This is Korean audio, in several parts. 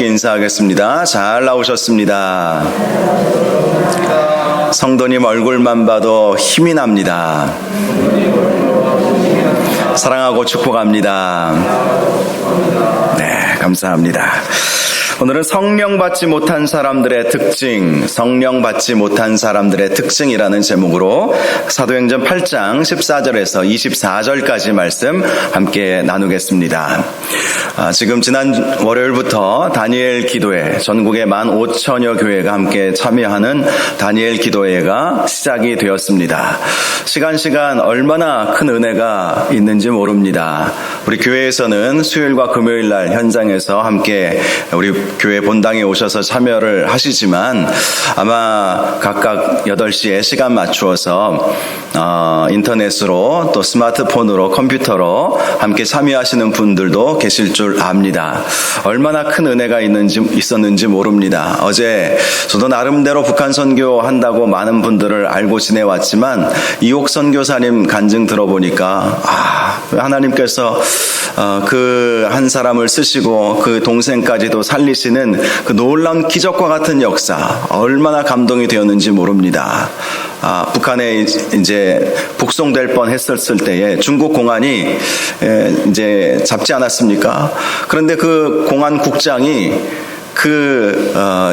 인사하겠습니다. 잘 나오셨습니다. 성도님 얼굴만 봐도 힘이 납니다. 사랑하고 축복합니다. 네, 감사합니다. 오늘은 성령 받지 못한 사람들의 특징, 성령 받지 못한 사람들의 특징이라는 제목으로 사도행전 8장 14절에서 24절까지 말씀 함께 나누겠습니다. 지금 지난 월요일부터 다니엘 기도회, 전국의 15,000여 교회가 함께 참여하는 다니엘 기도회가 시작이 되었습니다. 시간 얼마나 큰 은혜가 있는지 모릅니다. 우리 교회에서는 수요일과 금요일 날 현장에서 함께 우리 교회 본당에 오셔서 참여를 하시지만 아마 각각 8시에 시간 맞추어서 인터넷으로 또 스마트폰으로 컴퓨터로 함께 참여하시는 분들도 계실 줄 압니다. 얼마나 큰 은혜가 있었는지 모릅니다. 어제 저도 나름대로 북한 선교 한다고 많은 분들을 알고 지내왔지만 이옥 선교사님 간증 들어보니까 하나님께서 그 한 사람을 쓰시고 그 동생까지도 살리시는 그 놀라운 기적과 같은 역사, 얼마나 감동이 되었는지 모릅니다. 북한에 이제 북송될 뻔 했었을 때에 중국 공안이 이제 잡지 않았습니까? 그런데 그 공안 국장이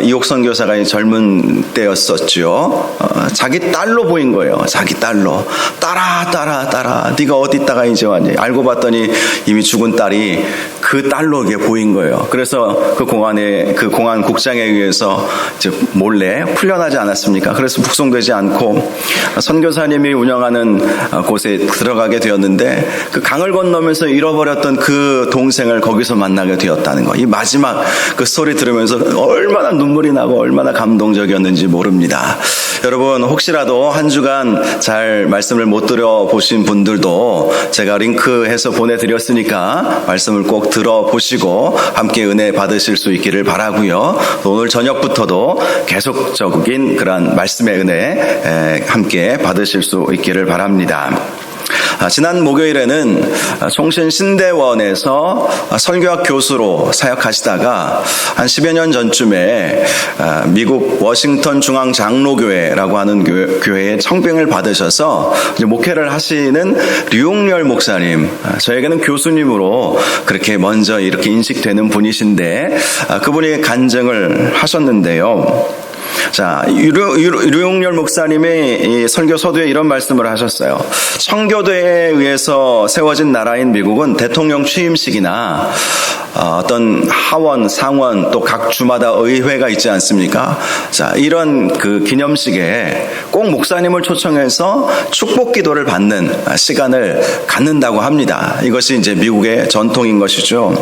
이옥 선교사가 젊은 때였었죠. 자기 딸로 보인 거예요. 자기 딸로. 따라. 네가 어디 있다가 이제 왔니? 알고 봤더니 이미 죽은 딸이 그 딸로 이게 보인 거예요. 그래서 그 공안 국장에 의해서 이제 몰래 풀려나지 않았습니까? 그래서 북송되지 않고 선교사님이 운영하는 곳에 들어가게 되었는데 그 강을 건너면서 잃어버렸던 그 동생을 거기서 만나게 되었다는 거. 이 마지막 그 스토리 들으면서 얼마나 눈물이 나고 얼마나 감동적이었는지 모릅니다. 여러분 혹시라도 한 주간 잘 말씀을 못 들어보신 분들도 제가 링크해서 보내드렸으니까 말씀을 꼭 들어보시고 함께 은혜 받으실 수 있기를 바라고요. 오늘 저녁부터도 계속적인 그런 말씀의 은혜 함께 받으실 수 있기를 바랍니다. 지난 목요일에는 총신신대원에서 설교학 교수로 사역하시다가 한 10여 년 전쯤에 미국 워싱턴 중앙장로교회라고 하는 교회에 청빙을 받으셔서 이제 목회를 하시는 류용렬 목사님, 저에게는 교수님으로 그렇게 먼저 이렇게 인식되는 분이신데 그분이 간증을 하셨는데요. 자, 류용렬 목사님의 이 설교 서두에 이런 말씀을 하셨어요. 청교도에 의해서 세워진 나라인 미국은 대통령 취임식이나 어떤 하원, 상원 또 각 주마다 의회가 있지 않습니까? 자, 이런 그 기념식에 꼭 목사님을 초청해서 축복 기도를 받는 시간을 갖는다고 합니다. 이것이 이제 미국의 전통인 것이죠.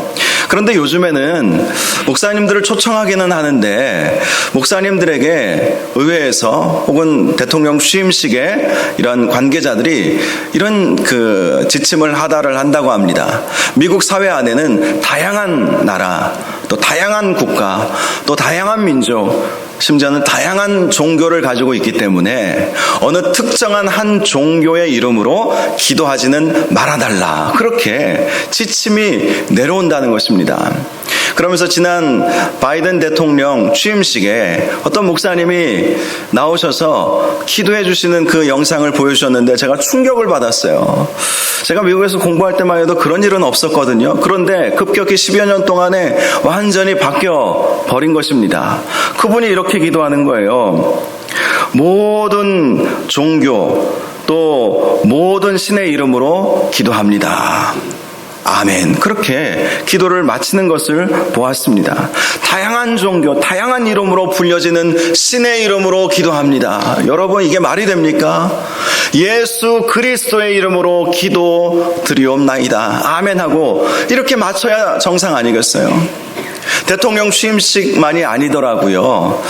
그런데 요즘에는 목사님들을 초청하기는 하는데 목사님들에게 의회에서 혹은 대통령 취임식에 이런 관계자들이 이런 그 지침을 하달을 한다고 합니다. 미국 사회 안에는 다양한 나라, 또 다양한 국가, 또 다양한 민족, 심지어는 다양한 종교를 가지고 있기 때문에 어느 특정한 한 종교의 이름으로 기도하지는 말아달라. 그렇게 지침이 내려온다는 것입니다. 그러면서 지난 바이든 대통령 취임식에 어떤 목사님이 나오셔서 기도해 주시는 그 영상을 보여주셨는데 제가 충격을 받았어요. 제가 미국에서 공부할 때만 해도 그런 일은 없었거든요. 그런데 급격히 10여 년 동안에 완전히 바뀌어 버린 것입니다. 그분이 이렇게 기도하는 거예요. 모든 종교 또 모든 신의 이름으로 기도합니다. 아멘. 그렇게 기도를 마치는 것을 보았습니다. 다양한 종교, 다양한 이름으로 불려지는 신의 이름으로 기도합니다. 여러분 이게 말이 됩니까? 예수 그리스도의 이름으로 기도 드리옵나이다. 아멘하고 이렇게 마쳐야 정상 아니겠어요? 대통령 취임식만이 아니더라고요.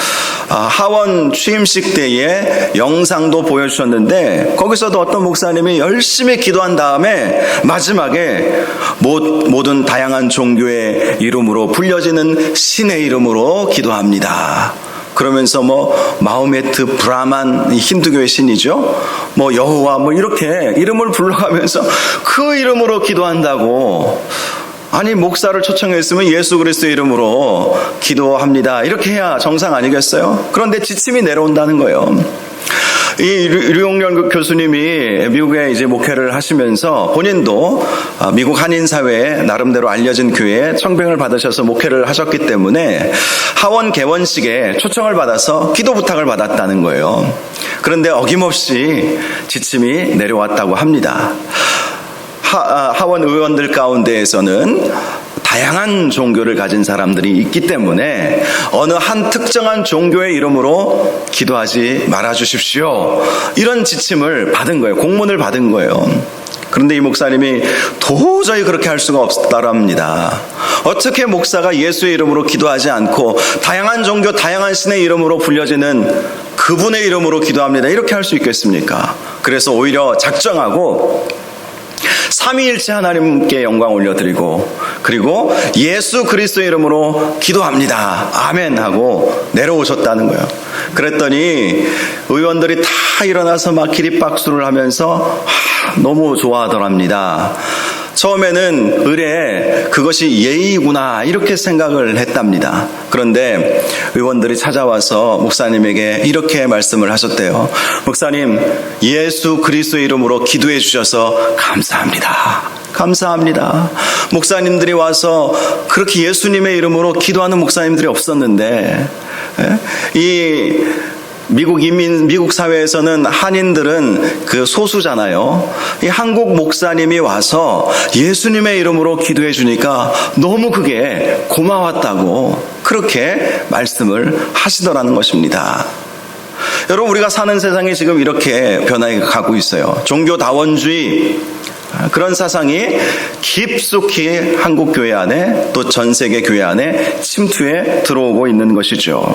하원 취임식 때에 영상도 보여주셨는데 거기서도 어떤 목사님이 열심히 기도한 다음에 마지막에 모든 다양한 종교의 이름으로 불려지는 신의 이름으로 기도합니다. 그러면서 마호메트, 브라만, 힌두교의 신이죠. 여호와 이렇게 이름을 불러가면서 그 이름으로 기도한다고 아니 목사를 초청했으면 예수 그리스도의 이름으로 기도합니다. 이렇게 해야 정상 아니겠어요? 그런데 지침이 내려온다는 거예요. 이 류용렬 교수님이 미국에 이제 목회를 하시면서 본인도 미국 한인 사회에 나름대로 알려진 교회에 청빙을 받으셔서 목회를 하셨기 때문에 하원 개원식에 초청을 받아서 기도 부탁을 받았다는 거예요. 그런데 어김없이 지침이 내려왔다고 합니다. 하원 의원들 가운데에서는 다양한 종교를 가진 사람들이 있기 때문에 어느 한 특정한 종교의 이름으로 기도하지 말아 주십시오. 이런 지침을 받은 거예요. 공문을 받은 거예요. 그런데 이 목사님이 도저히 그렇게 할 수가 없다랍니다. 어떻게 목사가 예수의 이름으로 기도하지 않고 다양한 종교, 다양한 신의 이름으로 불려지는 그분의 이름으로 기도합니다. 이렇게 할 수 있겠습니까? 그래서 오히려 작정하고 삼위일체 하나님께 영광 올려드리고 그리고 예수 그리스도의 이름으로 기도합니다. 아멘 하고 내려오셨다는 거예요. 그랬더니 의원들이 다 일어나서 막 기립박수를 하면서 너무 좋아하더랍니다. 처음에는 의례 그것이 예의구나 이렇게 생각을 했답니다. 그런데 의원들이 찾아와서 목사님에게 이렇게 말씀을 하셨대요. 목사님, 예수 그리스도의 이름으로 기도해 주셔서 감사합니다. 감사합니다. 목사님들이 와서 그렇게 예수님의 이름으로 기도하는 목사님들이 없었는데 이 미국 사회에서는 한인들은 그 소수잖아요. 이 한국 목사님이 와서 예수님의 이름으로 기도해 주니까 너무 그게 고마웠다고 그렇게 말씀을 하시더라는 것입니다. 여러분, 우리가 사는 세상이 지금 이렇게 변화해 가고 있어요. 종교다원주의 그런 사상이 깊숙이 한국 교회 안에 또 전 세계 교회 안에 침투해 들어오고 있는 것이죠.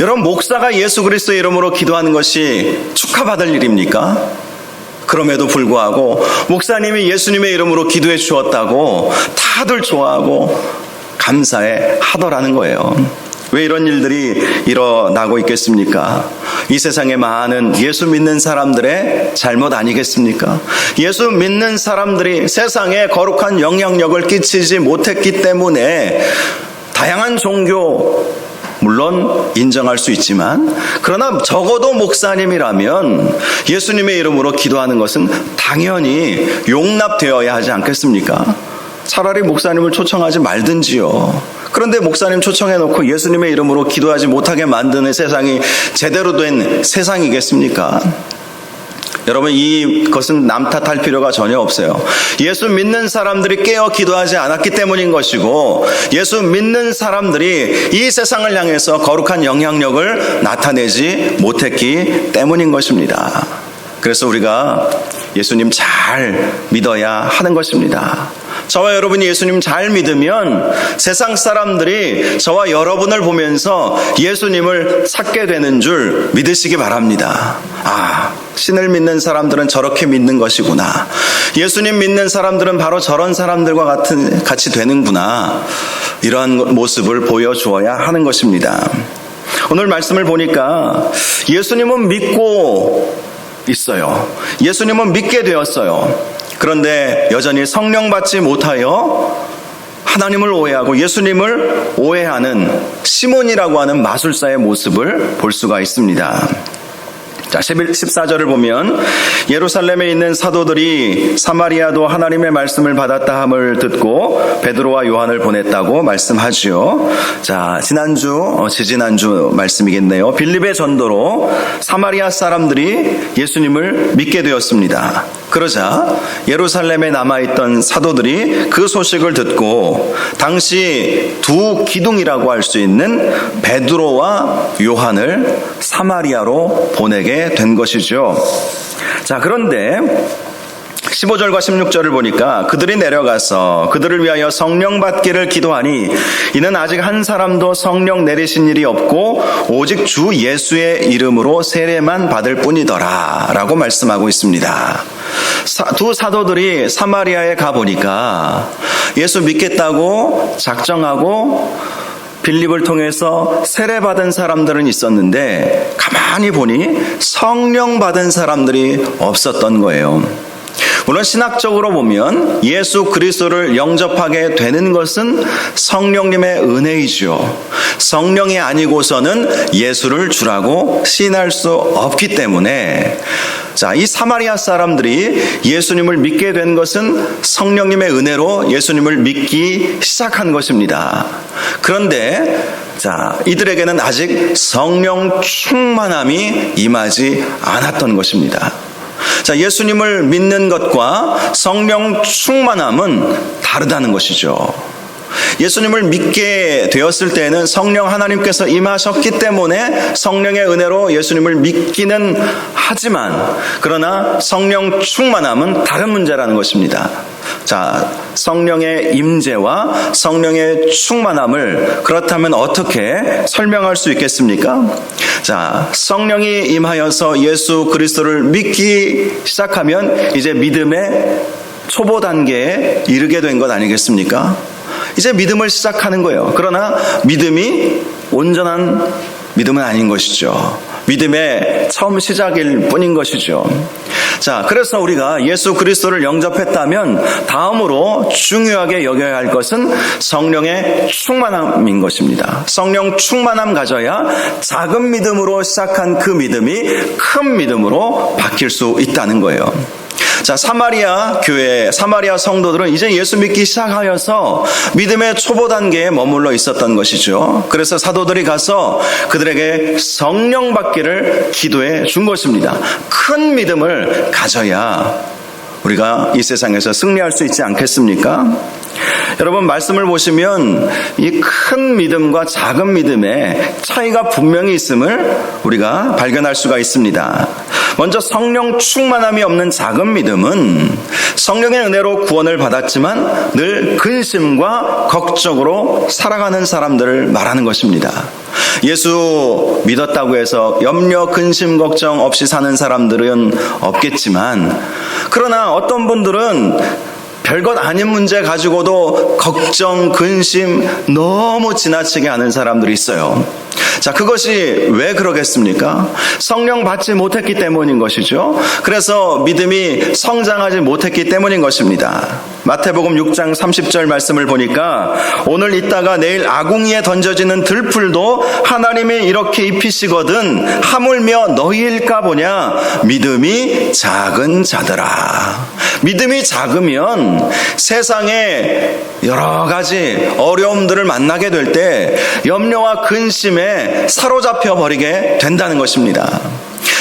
여러분, 목사가 예수 그리스도의 이름으로 기도하는 것이 축하받을 일입니까? 그럼에도 불구하고 목사님이 예수님의 이름으로 기도해 주었다고 다들 좋아하고 감사해 하더라는 거예요. 왜 이런 일들이 일어나고 있겠습니까? 이 세상에 많은 예수 믿는 사람들의 잘못 아니겠습니까? 예수 믿는 사람들이 세상에 거룩한 영향력을 끼치지 못했기 때문에 다양한 종교 물론 인정할 수 있지만 그러나 적어도 목사님이라면 예수님의 이름으로 기도하는 것은 당연히 용납되어야 하지 않겠습니까? 차라리 목사님을 초청하지 말든지요. 그런데 목사님 초청해놓고 예수님의 이름으로 기도하지 못하게 만드는 세상이 제대로 된 세상이겠습니까? 여러분, 이것은 남 탓할 필요가 전혀 없어요. 예수 믿는 사람들이 깨어 기도하지 않았기 때문인 것이고 예수 믿는 사람들이 이 세상을 향해서 거룩한 영향력을 나타내지 못했기 때문인 것입니다. 그래서 우리가 예수님 잘 믿어야 하는 것입니다. 저와 여러분이 예수님 잘 믿으면 세상 사람들이 저와 여러분을 보면서 예수님을 찾게 되는 줄 믿으시기 바랍니다. 신을 믿는 사람들은 저렇게 믿는 것이구나. 예수님 믿는 사람들은 바로 저런 사람들과 같이 되는구나. 이러한 모습을 보여주어야 하는 것입니다. 오늘 말씀을 보니까 예수님은 믿고 있어요. 예수님은 믿게 되었어요. 그런데 여전히 성령 받지 못하여 하나님을 오해하고 예수님을 오해하는 시몬이라고 하는 마술사의 모습을 볼 수가 있습니다. 자, 14절을 보면 예루살렘에 있는 사도들이 사마리아도 하나님의 말씀을 받았다 함을 듣고 베드로와 요한을 보냈다고 말씀하지요. 자, 지지난주 말씀이겠네요. 빌립의 전도로 사마리아 사람들이 예수님을 믿게 되었습니다. 그러자 예루살렘에 남아있던 사도들이 그 소식을 듣고 당시 두 기둥이라고 할 수 있는 베드로와 요한을 사마리아로 보내게 된 것이죠. 자, 그런데 15절과 16절을 보니까 그들이 내려가서 그들을 위하여 성령 받기를 기도하니 이는 아직 한 사람도 성령 내리신 일이 없고 오직 주 예수의 이름으로 세례만 받을 뿐이더라 라고 말씀하고 있습니다. 두 사도들이 사마리아에 가보니까 예수 믿겠다고 작정하고 빌립을 통해서 세례받은 사람들은 있었는데 가만히 보니 성령 받은 사람들이 없었던 거예요. 물론 신학적으로 보면 예수 그리스도를 영접하게 되는 것은 성령님의 은혜이죠. 성령이 아니고서는 예수를 주라고 시인할 수 없기 때문에 자, 이 사마리아 사람들이 예수님을 믿게 된 것은 성령님의 은혜로 예수님을 믿기 시작한 것입니다. 그런데 자, 이들에게는 아직 성령 충만함이 임하지 않았던 것입니다. 자, 예수님을 믿는 것과 성령 충만함은 다르다는 것이죠. 예수님을 믿게 되었을 때에는 성령 하나님께서 임하셨기 때문에 성령의 은혜로 예수님을 믿기는 하지만 그러나 성령 충만함은 다른 문제라는 것입니다. 자, 성령의 임재와 성령의 충만함을 그렇다면 어떻게 설명할 수 있겠습니까? 자, 성령이 임하여서 예수 그리스도를 믿기 시작하면 이제 믿음의 초보 단계에 이르게 된 것 아니겠습니까? 이제 믿음을 시작하는 거예요. 그러나 믿음이 온전한 믿음은 아닌 것이죠. 믿음의 처음 시작일 뿐인 것이죠. 자, 그래서 우리가 예수 그리스도를 영접했다면 다음으로 중요하게 여겨야 할 것은 성령의 충만함인 것입니다. 성령 충만함 가져야 작은 믿음으로 시작한 그 믿음이 큰 믿음으로 바뀔 수 있다는 거예요. 자, 사마리아 교회, 사마리아 성도들은 이제 예수 믿기 시작하여서 믿음의 초보 단계에 머물러 있었던 것이죠. 그래서 사도들이 가서 그들에게 성령 받기를 기도해 준 것입니다. 큰 믿음을 가져야 우리가 이 세상에서 승리할 수 있지 않겠습니까? 여러분, 말씀을 보시면 이 큰 믿음과 작은 믿음의 차이가 분명히 있음을 우리가 발견할 수가 있습니다. 먼저 성령 충만함이 없는 작은 믿음은 성령의 은혜로 구원을 받았지만 늘 근심과 걱정으로 살아가는 사람들을 말하는 것입니다. 예수 믿었다고 해서 염려, 근심, 걱정 없이 사는 사람들은 없겠지만 그러나 어떤 분들은 별것 아닌 문제 가지고도 걱정, 근심 너무 지나치게 하는 사람들이 있어요. 자, 그것이 왜 그러겠습니까? 성령 받지 못했기 때문인 것이죠. 그래서 믿음이 성장하지 못했기 때문인 것입니다. 마태복음 6장 30절 말씀을 보니까 오늘 있다가 내일 아궁이에 던져지는 들풀도 하나님이 이렇게 입히시거든 하물며 너희일까 보냐. 믿음이 작은 자들아. 믿음이 작으면 세상에 여러 가지 어려움들을 만나게 될 때 염려와 근심에 사로잡혀 버리게 된다는 것입니다.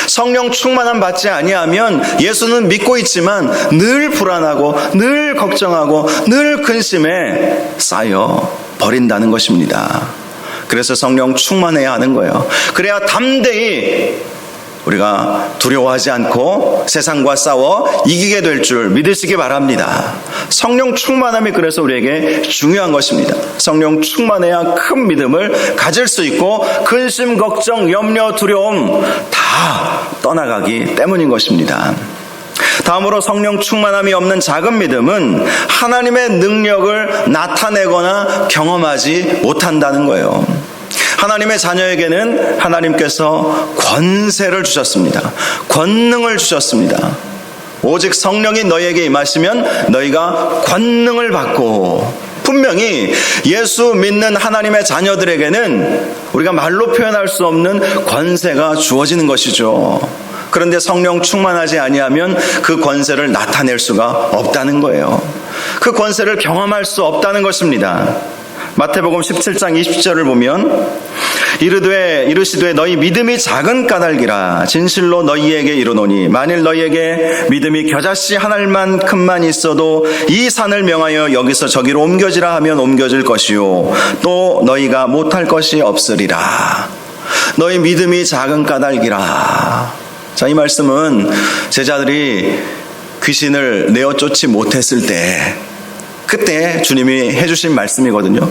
성령 충만함 받지 아니하면 예수는 믿고 있지만 늘 불안하고 늘 걱정하고 늘 근심에 쌓여 버린다는 것입니다. 그래서 성령 충만해야 하는 거예요. 그래야 담대히 우리가 두려워하지 않고 세상과 싸워 이기게 될 줄 믿으시기 바랍니다. 성령 충만함이 그래서 우리에게 중요한 것입니다. 성령 충만해야 큰 믿음을 가질 수 있고 근심, 걱정, 염려, 두려움 다 떠나가기 때문인 것입니다. 다음으로 성령 충만함이 없는 작은 믿음은 하나님의 능력을 나타내거나 경험하지 못한다는 거예요. 하나님의 자녀에게는 하나님께서 권세를 주셨습니다. 권능을 주셨습니다. 오직 성령이 너희에게 임하시면 너희가 권능을 받고, 분명히 예수 믿는 하나님의 자녀들에게는 우리가 말로 표현할 수 없는 권세가 주어지는 것이죠. 그런데 성령 충만하지 아니하면 그 권세를 나타낼 수가 없다는 거예요. 그 권세를 경험할 수 없다는 것입니다. 마태복음 17장 20절을 보면 이르시되 너희 믿음이 작은 까닭이라 진실로 너희에게 이르노니 만일 너희에게 믿음이 겨자씨 한 알만큼만 있어도 이 산을 명하여 여기서 저기로 옮겨지라 하면 옮겨질 것이요 또 너희가 못할 것이 없으리라. 너희 믿음이 작은 까닭이라. 자, 이 말씀은 제자들이 귀신을 내어 쫓지 못했을 때 그때 주님이 해주신 말씀이거든요.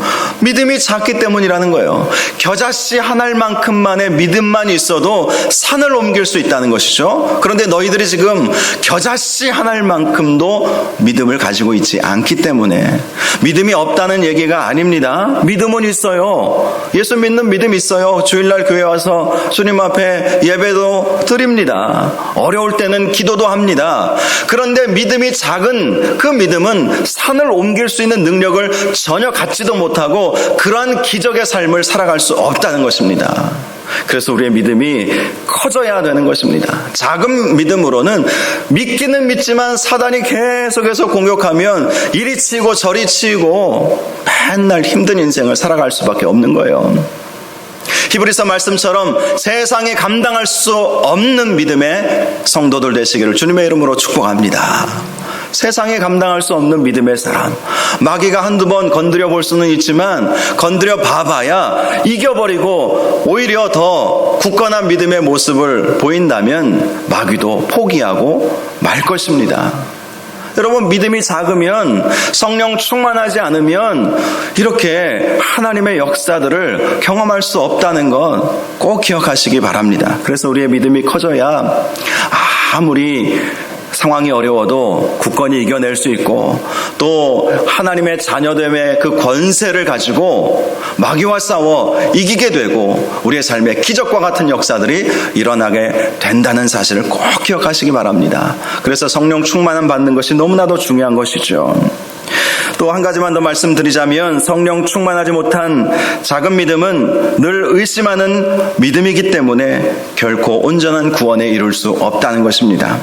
믿음이 작기 때문이라는 거예요. 겨자씨 한 알만큼만의 믿음만 있어도 산을 옮길 수 있다는 것이죠. 그런데 너희들이 지금 겨자씨 한 알만큼도 믿음을 가지고 있지 않기 때문에 믿음이 없다는 얘기가 아닙니다. 믿음은 있어요. 예수 믿는 믿음 있어요. 주일날 교회 와서 주님 앞에 예배도 드립니다. 어려울 때는 기도도 합니다. 그런데 믿음이 작은 그 믿음은 산을 옮길 수 있는 능력을 전혀 갖지도 못하고 그러한 기적의 삶을 살아갈 수 없다는 것입니다. 그래서 우리의 믿음이 커져야 되는 것입니다. 작은 믿음으로는 믿기는 믿지만 사단이 계속해서 공격하면 이리 치고 저리 치고 맨날 힘든 인생을 살아갈 수밖에 없는 거예요. 히브리서 말씀처럼 세상에 감당할 수 없는 믿음의 성도들 되시기를 주님의 이름으로 축복합니다. 세상에 감당할 수 없는 믿음의 사람, 마귀가 한두 번 건드려 볼 수는 있지만 건드려 봐봐야 이겨버리고 오히려 더 굳건한 믿음의 모습을 보인다면 마귀도 포기하고 말 것입니다. 여러분, 믿음이 작으면, 성령 충만하지 않으면 이렇게 하나님의 역사들을 경험할 수 없다는 것 꼭 기억하시기 바랍니다. 그래서 우리의 믿음이 커져야 아무리 상황이 어려워도 굳건히 이겨낼 수 있고, 또 하나님의 자녀됨의 그 권세를 가지고 마귀와 싸워 이기게 되고 우리의 삶에 기적과 같은 역사들이 일어나게 된다는 사실을 꼭 기억하시기 바랍니다. 그래서 성령 충만함 받는 것이 너무나도 중요한 것이죠. 또 한 가지만 더 말씀드리자면, 성령 충만하지 못한 작은 믿음은 늘 의심하는 믿음이기 때문에 결코 온전한 구원에 이룰 수 없다는 것입니다.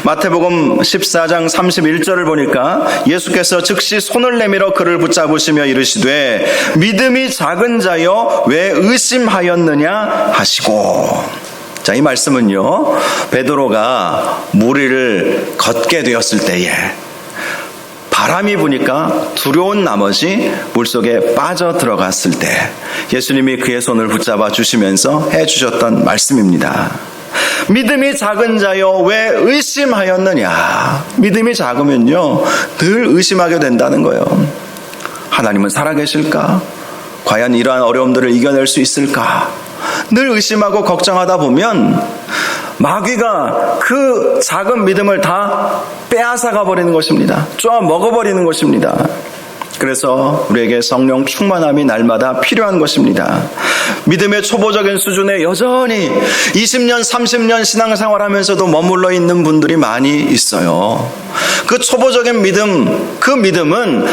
마태복음 14장 31절을 보니까 예수께서 즉시 손을 내밀어 그를 붙잡으시며 이르시되 믿음이 작은 자여 왜 의심하였느냐 하시고. 자, 이 말씀은요, 베드로가 물 위를 걷게 되었을 때에 바람이 부니까 두려운 나머지 물속에 빠져 들어갔을 때 예수님이 그의 손을 붙잡아 주시면서 해주셨던 말씀입니다. 믿음이 작은 자여 왜 의심하였느냐. 믿음이 작으면요 늘 의심하게 된다는 거예요. 하나님은 살아계실까? 과연 이러한 어려움들을 이겨낼 수 있을까? 늘 의심하고 걱정하다 보면 마귀가 그 작은 믿음을 다 빼앗아가 버리는 것입니다. 쪼아 먹어버리는 것입니다. 그래서 우리에게 성령 충만함이 날마다 필요한 것입니다. 믿음의 초보적인 수준에 여전히 20년, 30년 신앙생활하면서도 머물러 있는 분들이 많이 있어요. 그 초보적인 믿음, 그 믿음은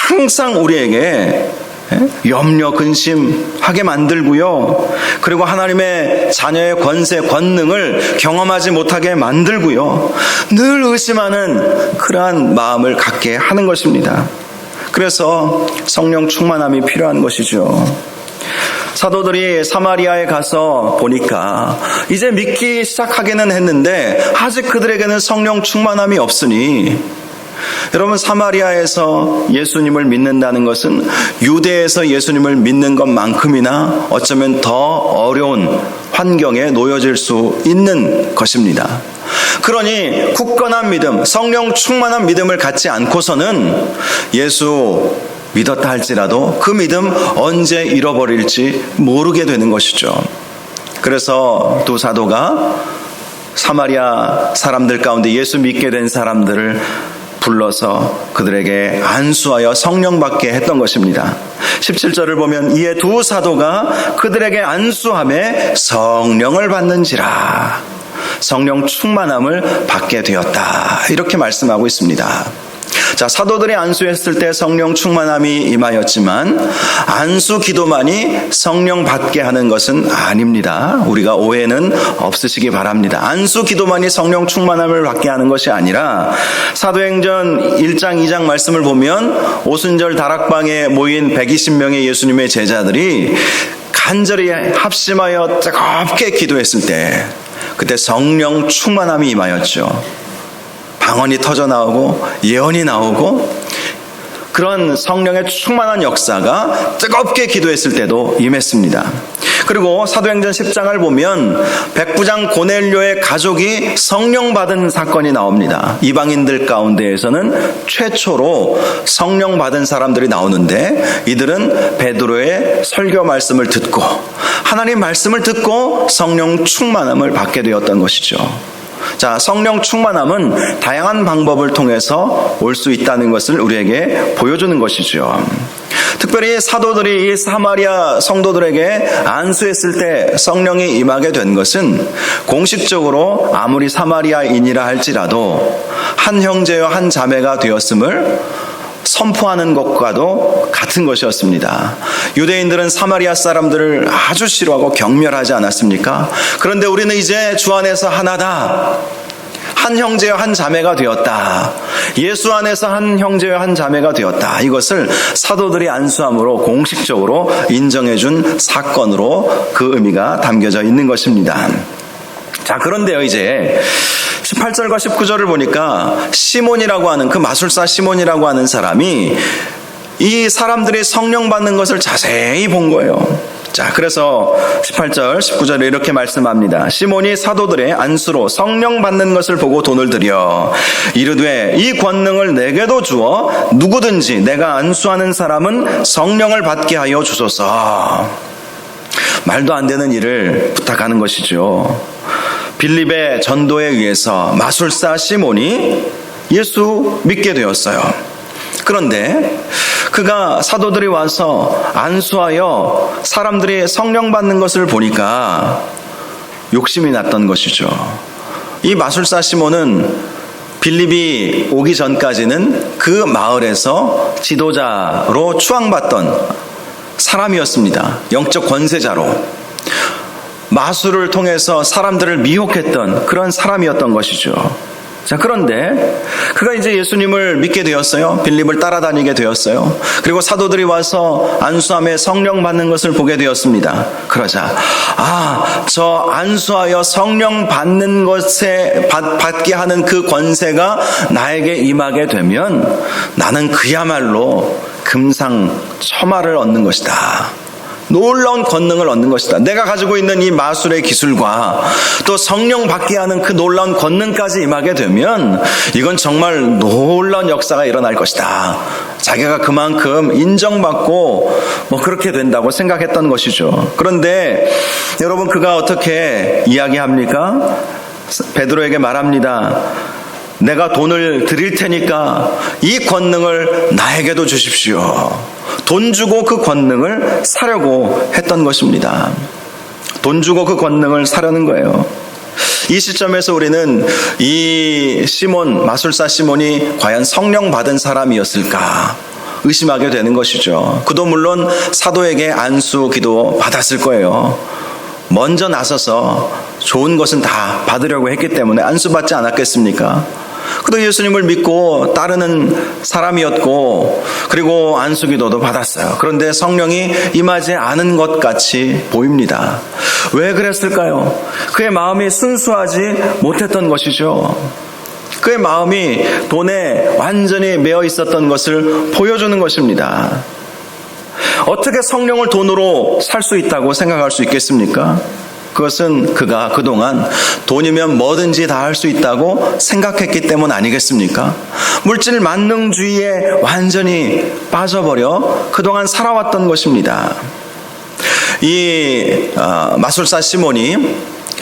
항상 우리에게 염려, 근심하게 만들고요. 그리고 하나님의 자녀의 권세, 권능을 경험하지 못하게 만들고요. 늘 의심하는 그러한 마음을 갖게 하는 것입니다. 그래서 성령 충만함이 필요한 것이죠. 사도들이 사마리아에 가서 보니까 이제 믿기 시작하기는 했는데 아직 그들에게는 성령 충만함이 없으니, 여러분, 사마리아에서 예수님을 믿는다는 것은 유대에서 예수님을 믿는 것만큼이나 어쩌면 더 어려운 환경에 놓여질 수 있는 것입니다. 그러니 굳건한 믿음, 성령 충만한 믿음을 갖지 않고서는 예수 믿었다 할지라도 그 믿음 언제 잃어버릴지 모르게 되는 것이죠. 그래서 두 사도가 사마리아 사람들 가운데 예수 믿게 된 사람들을 불러서 그들에게 안수하여 성령 받게 했던 것입니다. 17절을 보면 이에 두 사도가 그들에게 안수함에 성령을 받는지라, 성령 충만함을 받게 되었다, 이렇게 말씀하고 있습니다. 자, 사도들이 안수했을 때 성령 충만함이 임하였지만 안수 기도만이 성령 받게 하는 것은 아닙니다. 우리가 오해는 없으시기 바랍니다. 안수 기도만이 성령 충만함을 받게 하는 것이 아니라 사도행전 1장 2장 말씀을 보면 오순절 다락방에 모인 120명의 예수님의 제자들이 간절히 합심하여 뜨겁게 기도했을 때 그때 성령 충만함이 임하였죠. 방언이 터져 나오고 예언이 나오고 그런 성령의 충만한 역사가 뜨겁게 기도했을 때도 임했습니다. 그리고 사도행전 10장을 보면 백부장 고넬료의 가족이 성령 받은 사건이 나옵니다. 이방인들 가운데에서는 최초로 성령 받은 사람들이 나오는데 이들은 베드로의 설교 말씀을 듣고 하나님 말씀을 듣고 성령 충만함을 받게 되었던 것이죠. 자, 성령 충만함은 다양한 방법을 통해서 올 수 있다는 것을 우리에게 보여주는 것이죠. 특별히 사도들이 이 사마리아 성도들에게 안수했을 때 성령이 임하게 된 것은 공식적으로 아무리 사마리아인이라 할지라도 한 형제여 한 자매가 되었음을 선포하는 것과도 같은 것이었습니다. 유대인들은 사마리아 사람들을 아주 싫어하고 경멸하지 않았습니까? 그런데 우리는 이제 주 안에서 하나다. 한 형제여 한 자매가 되었다. 예수 안에서 한 형제여 한 자매가 되었다. 이것을 사도들이 안수함으로 공식적으로 인정해준 사건으로 그 의미가 담겨져 있는 것입니다. 자, 그런데요, 이제 18절과 19절을 보니까 시몬이라고 하는 그 마술사 시몬이라고 하는 사람이 이 사람들이 성령 받는 것을 자세히 본 거예요. 자, 그래서 18절, 19절에 이렇게 말씀합니다. 시몬이 사도들의 안수로 성령 받는 것을 보고 돈을 들여 이르되 이 권능을 내게도 주어 누구든지 내가 안수하는 사람은 성령을 받게 하여 주소서. 말도 안 되는 일을 부탁하는 것이죠. 빌립의 전도에 의해서 마술사 시몬이 예수 믿게 되었어요. 그런데 그가 사도들이 와서 안수하여 사람들이 성령 받는 것을 보니까 욕심이 났던 것이죠. 이 마술사 시몬은 빌립이 오기 전까지는 그 마을에서 지도자로 추앙받던 사람이었습니다. 영적 권세자로. 마술을 통해서 사람들을 미혹했던 그런 사람이었던 것이죠. 자, 그런데 그가 이제 예수님을 믿게 되었어요. 빌립을 따라다니게 되었어요. 그리고 사도들이 와서 안수함에 성령 받는 것을 보게 되었습니다. 그러자 저 안수하여 성령 받는 것에 받게 하는 그 권세가 나에게 임하게 되면 나는 그야말로 금상첨화를 얻는 것이다. 놀라운 권능을 얻는 것이다. 내가 가지고 있는 이 마술의 기술과 또 성령 받게 하는 그 놀라운 권능까지 임하게 되면 이건 정말 놀라운 역사가 일어날 것이다. 자기가 그만큼 인정받고 그렇게 된다고 생각했던 것이죠. 그런데 여러분, 그가 어떻게 이야기합니까? 베드로에게 말합니다. 내가 돈을 드릴 테니까 이 권능을 나에게도 주십시오. 돈 주고 그 권능을 사려고 했던 것입니다. 돈 주고 그 권능을 사려는 거예요. 이 시점에서 우리는 이 시몬, 마술사 시몬이 과연 성령 받은 사람이었을까 의심하게 되는 것이죠. 그도 물론 사도에게 안수 기도 받았을 거예요. 먼저 나서서 좋은 것은 다 받으려고 했기 때문에 안수받지 않았겠습니까? 그도 예수님을 믿고 따르는 사람이었고 그리고 안수기도도 받았어요. 그런데 성령이 임하지 않은 것 같이 보입니다. 왜 그랬을까요? 그의 마음이 순수하지 못했던 것이죠. 그의 마음이 돈에 완전히 매여 있었던 것을 보여주는 것입니다. 어떻게 성령을 돈으로 살 수 있다고 생각할 수 있겠습니까? 그것은 그가 그동안 돈이면 뭐든지 다 할 수 있다고 생각했기 때문 아니겠습니까? 물질 만능주의에 완전히 빠져버려 그동안 살아왔던 것입니다. 이 마술사 시몬이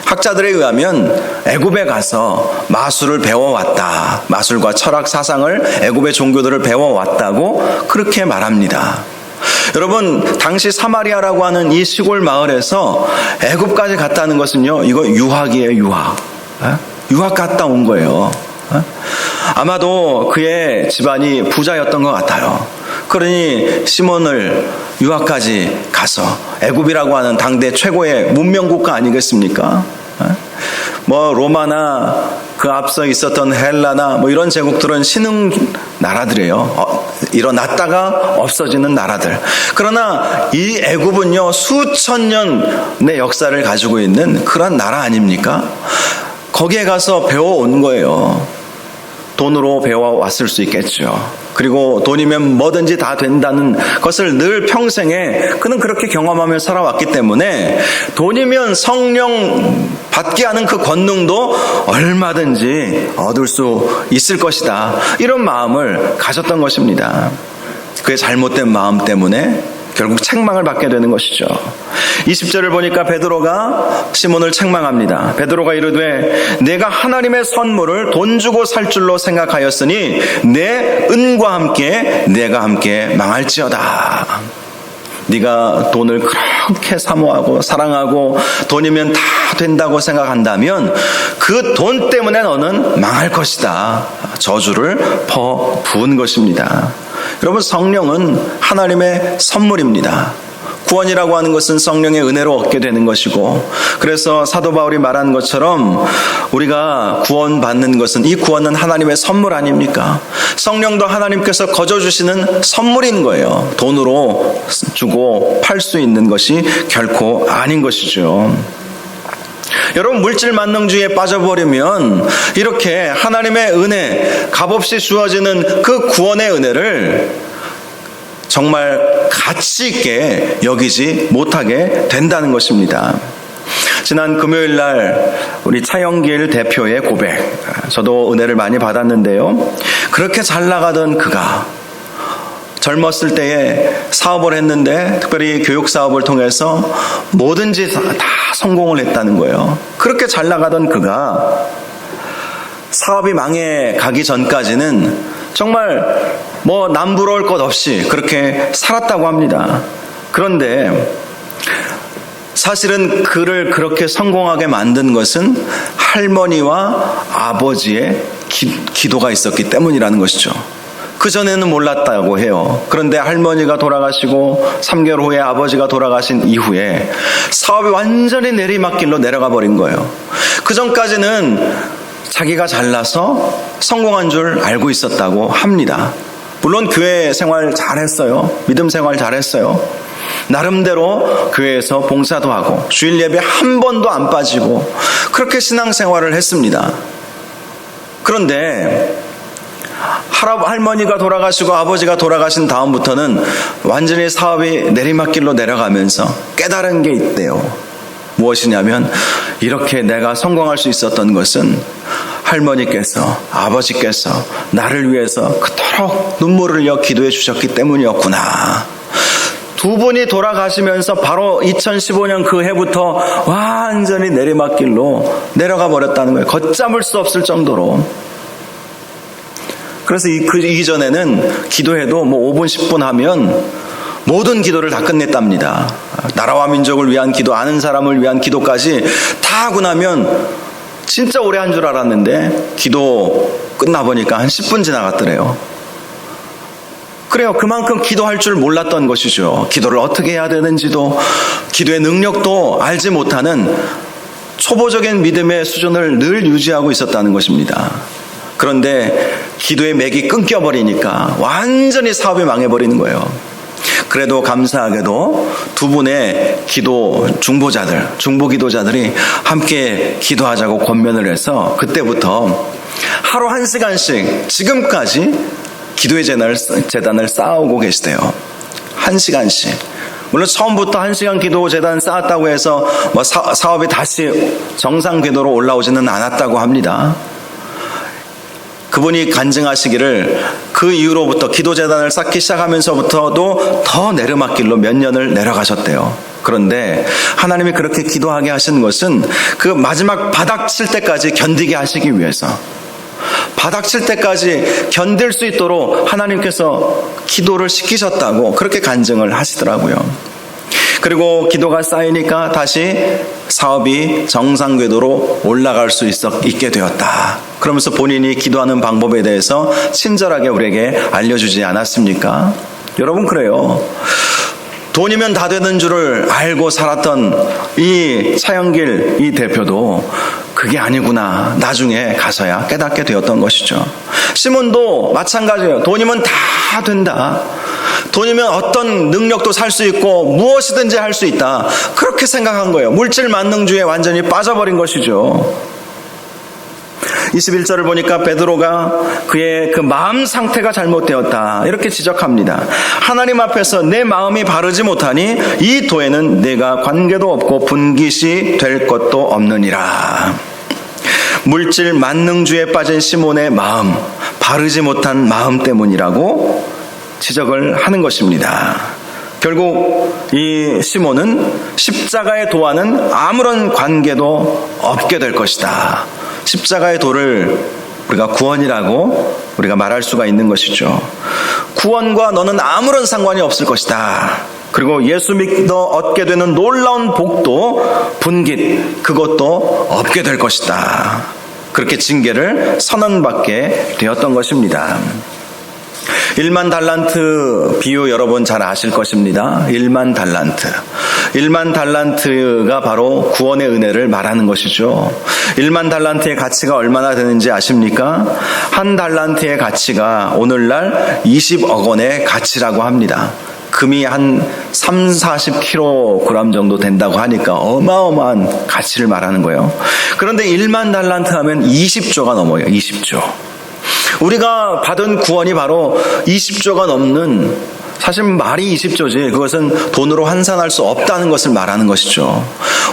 학자들에 의하면 애굽에 가서 마술을 배워왔다. 마술과 철학 사상을 애굽의 종교들을 배워왔다고 그렇게 말합니다. 여러분, 당시 사마리아라고 하는 이 시골 마을에서 애굽까지 갔다는 것은요, 이거 유학이에요, 유학. 유학 갔다 온 거예요. 아마도 그의 집안이 부자였던 것 같아요. 그러니 시몬을 유학까지 가서 애굽이라고 하는 당대 최고의 문명국가 아니겠습니까? 로마나 그 앞서 있었던 헬라나 이런 제국들은 신흥 나라들이에요. 일어났다가 없어지는 나라들. 그러나 이 애굽은요, 수천 년의 역사를 가지고 있는 그런 나라 아닙니까? 거기에 가서 배워온 거예요. 돈으로 배워왔을 수 있겠죠. 그리고 돈이면 뭐든지 다 된다는 것을 늘 평생에 그는 그렇게 경험하며 살아왔기 때문에 돈이면 성령 받게 하는 그 권능도 얼마든지 얻을 수 있을 것이다. 이런 마음을 가졌던 것입니다. 그의 잘못된 마음 때문에 결국 책망을 받게 되는 것이죠. 20절을 보니까 베드로가 시몬을 책망합니다. 베드로가 이르되 내가 하나님의 선물을 돈 주고 살 줄로 생각하였으니 내 은과 함께 내가 함께 망할지어다. 네가 돈을 그렇게 사모하고 사랑하고 돈이면 다 된다고 생각한다면 그 돈 때문에 너는 망할 것이다. 저주를 부은 것입니다. 여러분, 성령은 하나님의 선물입니다. 구원이라고 하는 것은 성령의 은혜로 얻게 되는 것이고, 그래서 사도 바울이 말한 것처럼 우리가 구원받는 것은, 이 구원은 하나님의 선물 아닙니까? 성령도 하나님께서 거저주시는 선물인 거예요. 돈으로 주고 팔 수 있는 것이 결코 아닌 것이죠. 여러분, 물질 만능주의에 빠져버리면 이렇게 하나님의 은혜, 값없이 주어지는 그 구원의 은혜를 정말 가치 있게 여기지 못하게 된다는 것입니다. 지난 금요일 날 우리 차영길 대표의 고백, 저도 은혜를 많이 받았는데요. 그렇게 잘 나가던 그가 젊었을 때에 사업을 했는데, 특별히 교육 사업을 통해서 뭐든지 다 성공을 했다는 거예요. 그렇게 잘 나가던 그가 사업이 망해 가기 전까지는 정말 남부러울 것 없이 그렇게 살았다고 합니다. 그런데 사실은 그를 그렇게 성공하게 만든 것은 할머니와 아버지의 기도가 있었기 때문이라는 것이죠. 그전에는 몰랐다고 해요. 그런데 할머니가 돌아가시고 3개월 후에 아버지가 돌아가신 이후에 사업이 완전히 내리막길로 내려가 버린 거예요. 그전까지는 자기가 잘나서 성공한 줄 알고 있었다고 합니다. 물론 교회 생활 잘했어요. 믿음 생활 잘했어요. 나름대로 교회에서 봉사도 하고 주일 예배 한 번도 안 빠지고 그렇게 신앙생활을 했습니다. 그런데 할머니가 돌아가시고 아버지가 돌아가신 다음부터는 완전히 사업이 내리막길로 내려가면서 깨달은 게 있대요. 무엇이냐면, 이렇게 내가 성공할 수 있었던 것은 할머니께서, 아버지께서 나를 위해서 그토록 눈물을 흘려 기도해 주셨기 때문이었구나. 두 분이 돌아가시면서 바로 2015년 그 해부터 완전히 내리막길로 내려가 버렸다는 거예요. 걷잡을 수 없을 정도로. 그래서 그 이전에는 기도해도 5분 10분 하면 모든 기도를 다 끝냈답니다. 나라와 민족을 위한 기도, 아는 사람을 위한 기도까지 다 하고 나면 진짜 오래 한 줄 알았는데 기도 끝나보니까 한 10분 지나갔더래요. 그래요. 그만큼 기도할 줄 몰랐던 것이죠. 기도를 어떻게 해야 되는지도, 기도의 능력도 알지 못하는 초보적인 믿음의 수준을 늘 유지하고 있었다는 것입니다. 그런데 기도의 맥이 끊겨버리니까 완전히 사업이 망해버리는 거예요. 그래도 감사하게도 두 분의 중보자들, 중보기도자들이 함께 기도하자고 권면을 해서 그때부터 하루 1시간씩 지금까지 기도의 재단을 쌓아오고 계시대요. 1시간씩. 물론 처음부터 1시간 기도 재단 쌓았다고 해서 사업이 다시 정상 궤도로 올라오지는 않았다고 합니다. 그분이 간증하시기를 그 이후로부터 기도재단을 쌓기 시작하면서부터도 더 내리막길로 몇 년을 내려가셨대요. 그런데 하나님이 그렇게 기도하게 하신 것은 그 마지막 바닥 칠 때까지 견디게 하시기 위해서, 바닥 칠 때까지 견딜 수 있도록 하나님께서 기도를 시키셨다고 그렇게 간증을 하시더라고요. 그리고 기도가 쌓이니까 다시 사업이 정상 궤도로 올라갈 수 있게 되었다. 그러면서 본인이 기도하는 방법에 대해서 친절하게 우리에게 알려주지 않았습니까? 여러분, 그래요. 돈이면 다 되는 줄을 알고 살았던 이 차영길 이 대표도 그게 아니구나 나중에 가서야 깨닫게 되었던 것이죠. 시몬도 마찬가지예요. 돈이면 다 된다. 돈이면 어떤 능력도 살 수 있고 무엇이든지 할 수 있다. 그렇게 생각한 거예요. 물질 만능주의에 완전히 빠져버린 것이죠. 21절을 보니까 베드로가 그의 그 마음 상태가 잘못되었다 이렇게 지적합니다. 하나님 앞에서 내 마음이 바르지 못하니 이 도에는 내가 관계도 없고 분깃이 될 것도 없느니라. 물질 만능주의에 빠진 시몬의 마음, 바르지 못한 마음 때문이라고 지적을 하는 것입니다. 결국 이 시몬은 십자가의 도와는 아무런 관계도 없게 될 것이다. 십자가의 도를 우리가 구원이라고 우리가 말할 수가 있는 것이죠. 구원과 너는 아무런 상관이 없을 것이다. 그리고 예수 믿어 얻게 되는 놀라운 복도, 분깃, 그것도 없게 될 것이다. 그렇게 징계를 선언받게 되었던 것입니다. 1만 달란트 비유 여러분 잘 아실 것입니다. 1만 달란트. 1만 달란트가 바로 구원의 은혜를 말하는 것이죠. 1만 달란트의 가치가 얼마나 되는지 아십니까? 한 달란트의 가치가 오늘날 20억 원의 가치라고 합니다. 금이 한 30-40kg 정도 된다고 하니까 어마어마한 가치를 말하는 거예요. 그런데 1만 달란트 하면 20조가 넘어요. 20조. 우리가 받은 구원이 바로 20조가 넘는, 사실 말이 20조지 그것은 돈으로 환산할 수 없다는 것을 말하는 것이죠.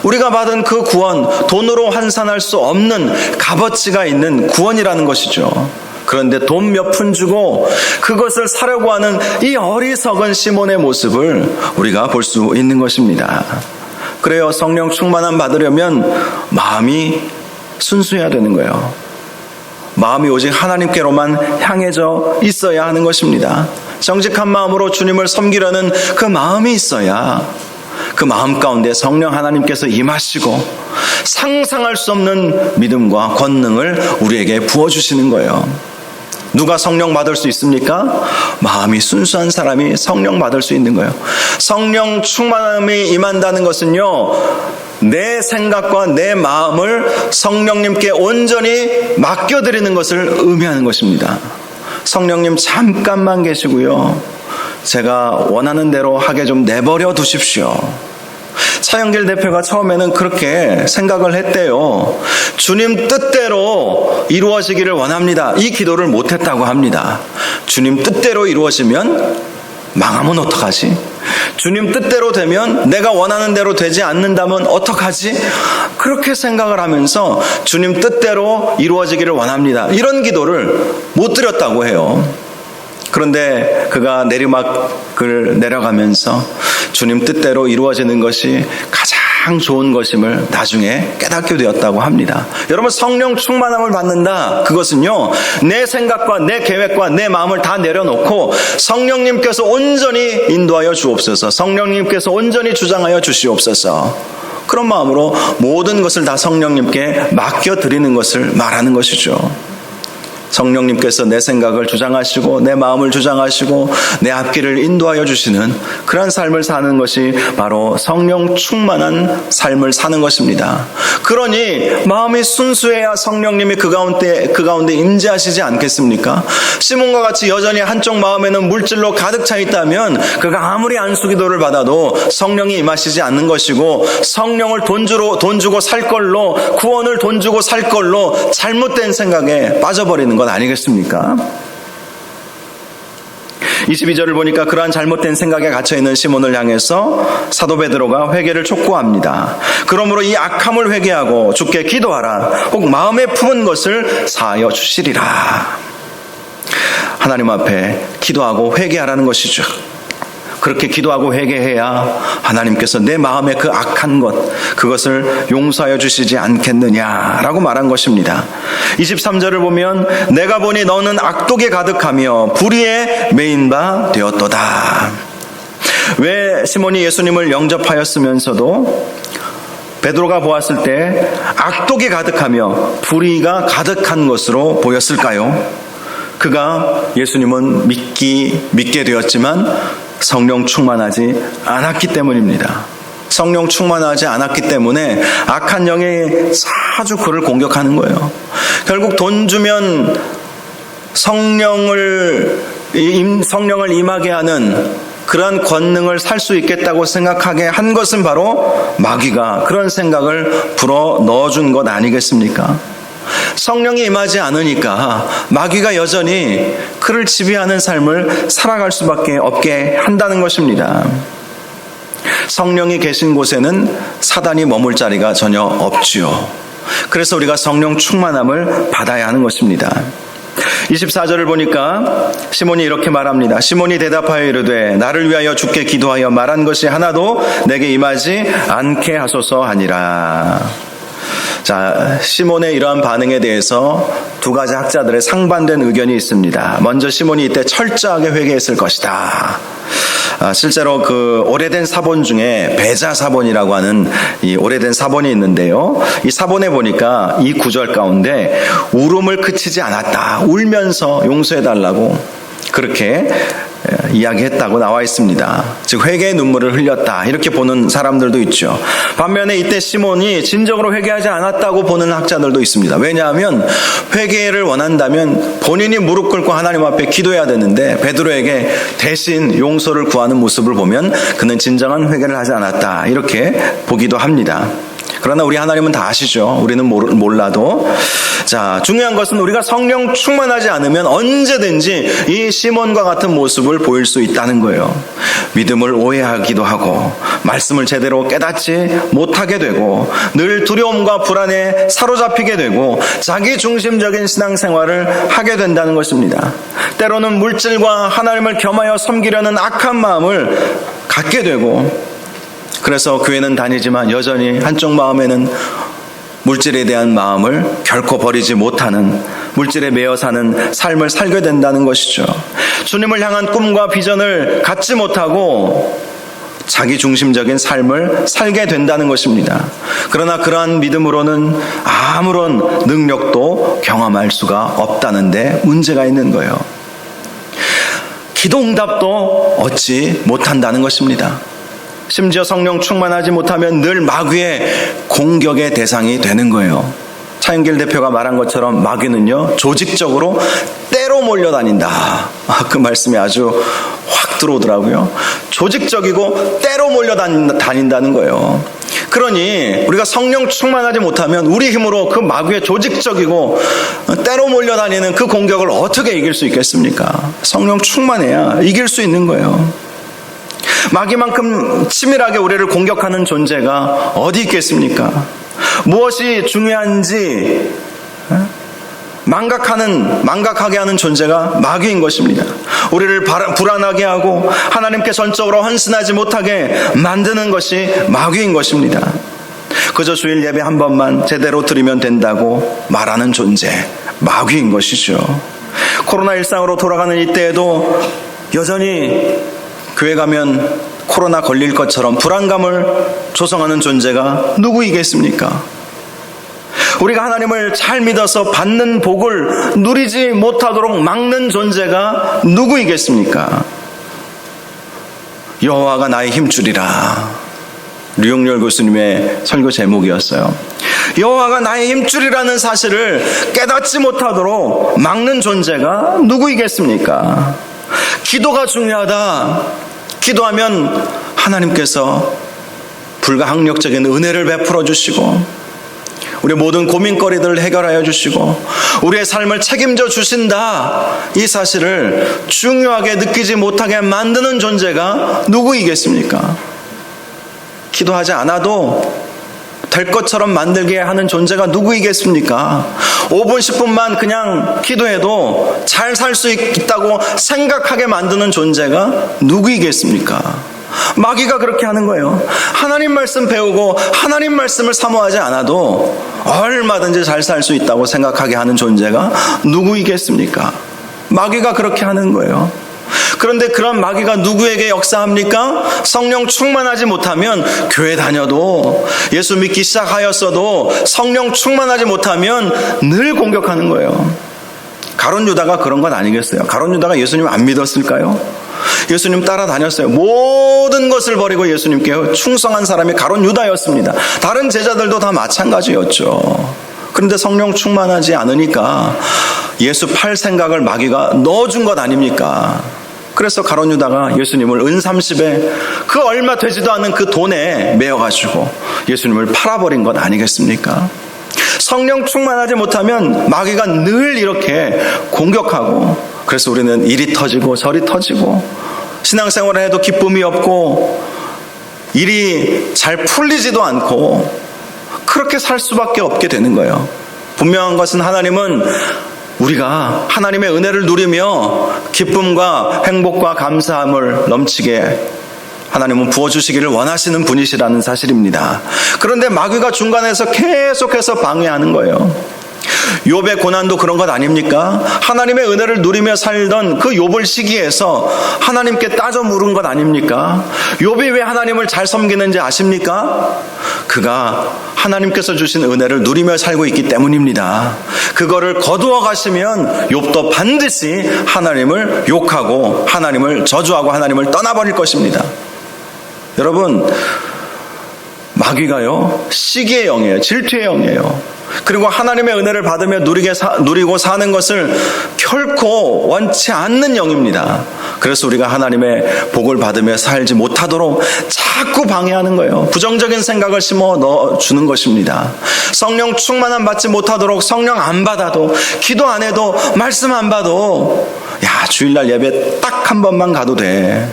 우리가 받은 그 구원, 돈으로 환산할 수 없는 값어치가 있는 구원이라는 것이죠. 그런데 돈 몇 푼 주고 그것을 사려고 하는 이 어리석은 시몬의 모습을 우리가 볼 수 있는 것입니다. 그래요. 성령 충만함 받으려면 마음이 순수해야 되는 거예요. 마음이 오직 하나님께로만 향해져 있어야 하는 것입니다. 정직한 마음으로 주님을 섬기려는 그 마음이 있어야 그 마음 가운데 성령 하나님께서 임하시고 상상할 수 없는 믿음과 권능을 우리에게 부어주시는 거예요. 누가 성령 받을 수 있습니까? 마음이 순수한 사람이 성령 받을 수 있는 거예요. 성령 충만함이 임한다는 것은요, 내 생각과 내 마음을 성령님께 온전히 맡겨드리는 것을 의미하는 것입니다. 성령님 잠깐만 계시고요, 제가 원하는 대로 하게 좀 내버려 두십시오. 차영길 대표가 처음에는 그렇게 생각을 했대요. 주님 뜻대로 이루어지기를 원합니다. 이 기도를 못했다고 합니다. 주님 뜻대로 이루어지면 망하면 어떡하지? 주님 뜻대로 되면 내가 원하는 대로 되지 않는다면 어떡하지? 그렇게 생각을 하면서 주님 뜻대로 이루어지기를 원합니다. 이런 기도를 못 드렸다고 해요. 그런데 그가 내리막을 내려가면서 주님 뜻대로 이루어지는 것이 가장 좋은 것임을 나중에 깨닫게 되었다고 합니다. 여러분, 성령 충만함을 받는다. 그것은요, 내 생각과 내 계획과 내 마음을 다 내려놓고 성령님께서 온전히 인도하여 주옵소서, 성령님께서 온전히 주장하여 주시옵소서, 그런 마음으로 모든 것을 다 성령님께 맡겨드리는 것을 말하는 것이죠. 성령님께서 내 생각을 주장하시고 내 마음을 주장하시고 내 앞길을 인도하여 주시는 그런 삶을 사는 것이 바로 성령 충만한 삶을 사는 것입니다. 그러니 마음이 순수해야 성령님이 그 가운데 임재하시지 않겠습니까? 시몬과 같이 여전히 한쪽 마음에는 물질로 가득 차 있다면 그가 아무리 안수기도를 받아도 성령이 임하시지 않는 것이고, 성령을 돈 주고 살 걸로, 구원을 돈 주고 살 걸로 잘못된 생각에 빠져버리는 것 아니겠습니까? 22절을 보니까 그러한 잘못된 생각에 갇혀있는 시몬을 향해서 사도 베드로가 회개를 촉구합니다. 그러므로 이 악함을 회개하고 주께 기도하라. 혹 마음에 품은 것을 사하여 주시리라. 하나님 앞에 기도하고 회개하라는 것이죠. 그렇게 기도하고 회개해야 하나님께서 내 마음의 그 악한 것, 그것을 용서하여 주시지 않겠느냐라고 말한 것입니다. 23절을 보면 내가 보니 너는 악독에 가득하며 불의에 매인 바 되었도다. 왜 시몬이 예수님을 영접하였으면서도 베드로가 보았을 때 악독이 가득하며 불의가 가득한 것으로 보였을까요? 그가 예수님은 믿게 되었지만 성령 충만하지 않았기 때문입니다. 성령 충만하지 않았기 때문에 악한 영이 자주 그를 공격하는 거예요. 결국 돈 주면 성령을 임하게 하는 그러한 권능을 살 수 있겠다고 생각하게 한 것은 바로 마귀가 그런 생각을 불어 넣어준 것 아니겠습니까? 성령이 임하지 않으니까 마귀가 여전히 그를 지배하는 삶을 살아갈 수밖에 없게 한다는 것입니다. 성령이 계신 곳에는 사단이 머물 자리가 전혀 없지요. 그래서 우리가 성령 충만함을 받아야 하는 것입니다. 24절을 보니까 시몬이 이렇게 말합니다. 시몬이 대답하여 이르되 나를 위하여 주께 기도하여 말한 것이 하나도 내게 임하지 않게 하소서 하니라. 자, 시몬의 이러한 반응에 대해서 두 가지 학자들의 상반된 의견이 있습니다. 먼저 시몬이 이때 철저하게 회개했을 것이다. 실제로 그 오래된 사본 중에 배자 사본이라고 하는 이 오래된 사본이 있는데요. 이 사본에 보니까 이 구절 가운데 울음을 그치지 않았다. 울면서 용서해달라고 그렇게 이야기했다고 나와 있습니다. 즉 회개의 눈물을 흘렸다 이렇게 보는 사람들도 있죠. 반면에 이때 시몬이 진정으로 회개하지 않았다고 보는 학자들도 있습니다. 왜냐하면 회개를 원한다면 본인이 무릎 꿇고 하나님 앞에 기도해야 되는데 베드로에게 대신 용서를 구하는 모습을 보면 그는 진정한 회개를 하지 않았다 이렇게 보기도 합니다. 그러나 우리 하나님은 다 아시죠. 우리는 몰라도. 자, 중요한 것은 우리가 성령 충만하지 않으면 언제든지 이 시몬과 같은 모습을 보일 수 있다는 거예요. 믿음을 오해하기도 하고 말씀을 제대로 깨닫지 못하게 되고 늘 두려움과 불안에 사로잡히게 되고 자기 중심적인 신앙생활을 하게 된다는 것입니다. 때로는 물질과 하나님을 겸하여 섬기려는 악한 마음을 갖게 되고 그래서 교회는 다니지만 여전히 한쪽 마음에는 물질에 대한 마음을 결코 버리지 못하는 물질에 매여 사는 삶을 살게 된다는 것이죠. 주님을 향한 꿈과 비전을 갖지 못하고 자기 중심적인 삶을 살게 된다는 것입니다. 그러나 그러한 믿음으로는 아무런 능력도 경험할 수가 없다는 데 문제가 있는 거예요. 기도 응답도 얻지 못한다는 것입니다. 심지어 성령 충만하지 못하면 늘 마귀의 공격의 대상이 되는 거예요. 차영길 대표가 말한 것처럼 마귀는요 조직적으로 때로 몰려다닌다. 그 말씀이 아주 확 들어오더라고요. 조직적이고 때로 몰려다닌다는 거예요. 그러니 우리가 성령 충만하지 못하면 우리 힘으로 그 마귀의 조직적이고 때로 몰려다니는 그 공격을 어떻게 이길 수 있겠습니까? 성령 충만해야 이길 수 있는 거예요. 마귀만큼 치밀하게 우리를 공격하는 존재가 어디 있겠습니까? 무엇이 중요한지 망각하게 하는 존재가 마귀인 것입니다. 우리를 불안하게 하고 하나님께 전적으로 헌신하지 못하게 만드는 것이 마귀인 것입니다. 그저 주일 예배 한 번만 제대로 드리면 된다고 말하는 존재, 마귀인 것이죠. 코로나 일상으로 돌아가는 이때에도 여전히 교회 가면 코로나 걸릴 것처럼 불안감을 조성하는 존재가 누구이겠습니까? 우리가 하나님을 잘 믿어서 받는 복을 누리지 못하도록 막는 존재가 누구이겠습니까? 여호와가 나의 힘줄이라. 류용렬 교수님의 설교 제목이었어요. 여호와가 나의 힘줄이라는 사실을 깨닫지 못하도록 막는 존재가 누구이겠습니까? 기도가 중요하다. 기도하면 하나님께서 불가항력적인 은혜를 베풀어 주시고 우리의 모든 고민거리들을 해결하여 주시고 우리의 삶을 책임져 주신다. 이 사실을 중요하게 느끼지 못하게 만드는 존재가 누구이겠습니까? 기도하지 않아도 될 것처럼 만들게 하는 존재가 누구이겠습니까? 5분 10분만 그냥 기도해도 잘 살 수 있다고 생각하게 만드는 존재가 누구이겠습니까? 마귀가 그렇게 하는 거예요. 하나님 말씀 배우고 하나님 말씀을 사모하지 않아도 얼마든지 잘 살 수 있다고 생각하게 하는 존재가 누구이겠습니까? 마귀가 그렇게 하는 거예요. 그런데 그런 마귀가 누구에게 역사합니까? 성령 충만하지 못하면 교회 다녀도 예수 믿기 시작하였어도 성령 충만하지 못하면 늘 공격하는 거예요. 가룟 유다가 그런 건 아니겠어요? 가룟 유다가 예수님 안 믿었을까요? 예수님 따라다녔어요. 모든 것을 버리고 예수님께 충성한 사람이 가룟 유다였습니다. 다른 제자들도 다 마찬가지였죠. 그런데 성령 충만하지 않으니까 예수 팔 생각을 마귀가 넣어준 것 아닙니까? 그래서 가룟 유다가 예수님을 은 30에 그 얼마 되지도 않은 그 돈에 매여가지고 예수님을 팔아버린 것 아니겠습니까? 성령 충만하지 못하면 마귀가 늘 이렇게 공격하고, 그래서 우리는 이리 터지고 저리 터지고 신앙생활을 해도 기쁨이 없고 일이 잘 풀리지도 않고 그렇게 살 수밖에 없게 되는 거예요. 분명한 것은 하나님은 우리가 하나님의 은혜를 누리며 기쁨과 행복과 감사함을 넘치게 하나님은 부어주시기를 원하시는 분이시라는 사실입니다. 그런데 마귀가 중간에서 계속해서 방해하는 거예요. 욥의 고난도 그런 것 아닙니까? 하나님의 은혜를 누리며 살던 그 욥을 시기에서 하나님께 따져 물은 것 아닙니까? 욥이 왜 하나님을 잘 섬기는지 아십니까? 그가 하나님께서 주신 은혜를 누리며 살고 있기 때문입니다. 그거를 거두어 가시면 욥도 반드시 하나님을 욕하고 하나님을 저주하고 하나님을 떠나버릴 것입니다. 여러분, 마귀가요, 시기의 영이에요. 질투의 영이에요. 그리고 하나님의 은혜를 받으며 누리고 사는 것을 결코 원치 않는 영입니다. 그래서 우리가 하나님의 복을 받으며 살지 못하도록 자꾸 방해하는 거예요. 부정적인 생각을 심어 넣어주는 것입니다. 성령 충만함 받지 못하도록 성령 안 받아도, 기도 안 해도, 말씀 안 봐도, 야, 주일날 예배 딱 한 번만 가도 돼.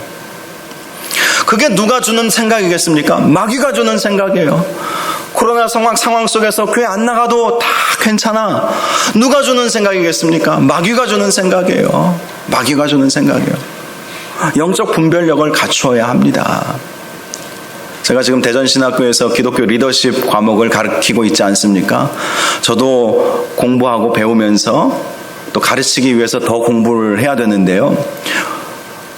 그게 누가 주는 생각이겠습니까? 마귀가 주는 생각이에요. 코로나 상황 속에서 교회 안 나가도 다 괜찮아. 누가 주는 생각이겠습니까? 마귀가 주는 생각이에요. 마귀가 주는 생각이에요. 영적 분별력을 갖추어야 합니다. 제가 지금 대전신학교에서 기독교 리더십 과목을 가르치고 있지 않습니까? 저도 공부하고 배우면서 또 가르치기 위해서 더 공부를 해야 되는데요.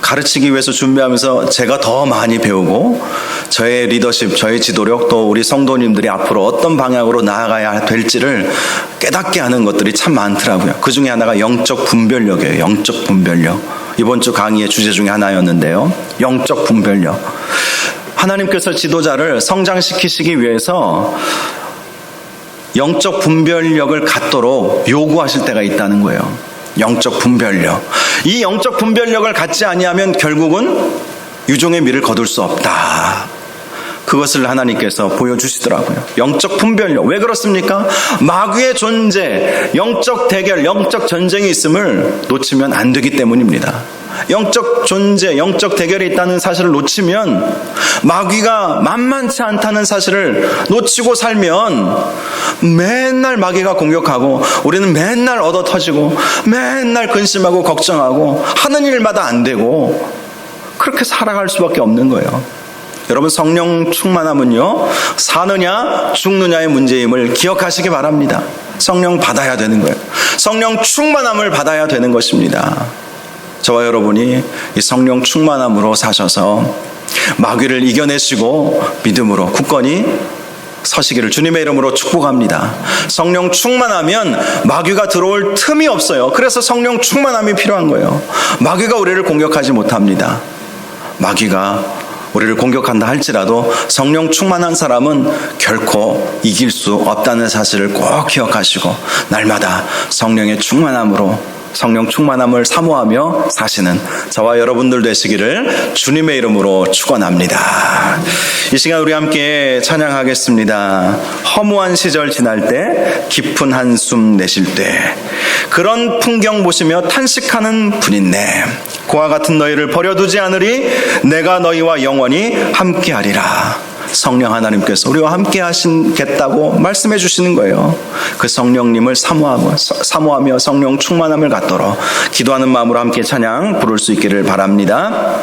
가르치기 위해서 준비하면서 제가 더 많이 배우고 저의 리더십, 저의 지도력, 또 우리 성도님들이 앞으로 어떤 방향으로 나아가야 될지를 깨닫게 하는 것들이 참 많더라고요. 그 중에 하나가 영적 분별력이에요. 영적 분별력. 이번 주 강의의 주제 중에 하나였는데요. 영적 분별력. 하나님께서 지도자를 성장시키시기 위해서 영적 분별력을 갖도록 요구하실 때가 있다는 거예요. 영적 분별력. 이 영적 분별력을 갖지 아니하면 결국은 유종의 미를 거둘 수 없다. 그것을 하나님께서 보여주시더라고요. 영적 분별력. 왜 그렇습니까? 마귀의 존재, 영적 대결, 영적 전쟁이 있음을 놓치면 안 되기 때문입니다. 영적 존재, 영적 대결이 있다는 사실을 놓치면, 마귀가 만만치 않다는 사실을 놓치고 살면 맨날 마귀가 공격하고 우리는 맨날 얻어 터지고 맨날 근심하고 걱정하고 하는 일마다 안 되고 그렇게 살아갈 수밖에 없는 거예요. 여러분, 성령 충만함은요, 사느냐 죽느냐의 문제임을 기억하시기 바랍니다. 성령 받아야 되는 거예요. 성령 충만함을 받아야 되는 것입니다. 저와 여러분이 이 성령 충만함으로 사셔서 마귀를 이겨내시고 믿음으로 굳건히 서시기를 주님의 이름으로 축복합니다. 성령 충만하면 마귀가 들어올 틈이 없어요. 그래서 성령 충만함이 필요한 거예요. 마귀가 우리를 공격하지 못합니다. 마귀가 우리를 공격한다 할지라도 성령 충만한 사람은 결코 이길 수 없다는 사실을 꼭 기억하시고 날마다 성령의 충만함으로, 성령 충만함을 사모하며 사시는 저와 여러분들 되시기를 주님의 이름으로 축원합니다. 이 시간 우리 함께 찬양하겠습니다. 허무한 시절 지날 때, 깊은 한숨 내쉴 때, 그런 풍경 보시며 탄식하는 분인네, 고와 같은 너희를 버려두지 않으리, 내가 너희와 영원히 함께하리라. 성령 하나님께서 우리와 함께 하시겠다고 말씀해 주시는 거예요. 그 성령님을 사모하며 성령 충만함을 갖도록 기도하는 마음으로 함께 찬양 부를 수 있기를 바랍니다.